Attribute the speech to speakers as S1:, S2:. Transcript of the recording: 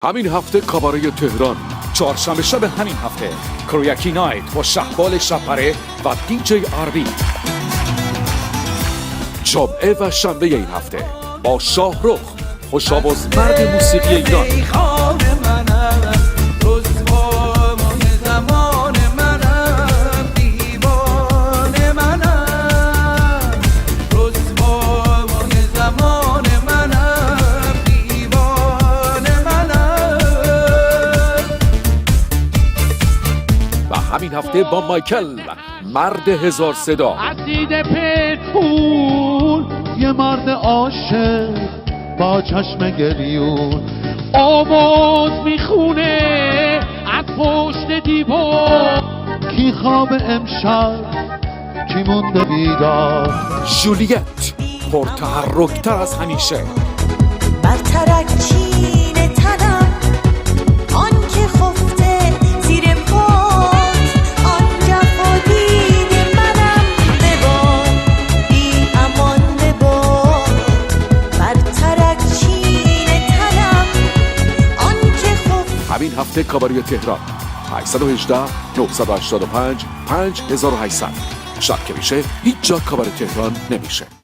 S1: همین هفته کاباره تهران،
S2: چهارشنبه شب همین هفته کرویکی نایت با شهبال شبپره و دیجی آربی.
S1: جمعه و شنبه این هفته با شاهرخ، خوش‌آواز مرد موسیقی ایران. و همین هفته با مایکل، مرد هزار صدا.
S3: عزیز پرپول یه مرد عاشق با چشم گریون آواز میخونه از پشت دیوار. کی خواب امشب کی مونده بیدار.
S1: جولیت، پرتحرک‌تر از همیشه.
S4: برترک چین تنم آن که خفته زیر پات، آن جفا دید منم ببار بی امان ببار. برترک چین تنم آن که خفته.
S1: همین هفته کاباره تهران 818 985 5800. شب که میشه هیچ جا کاباره تهران نمیشه.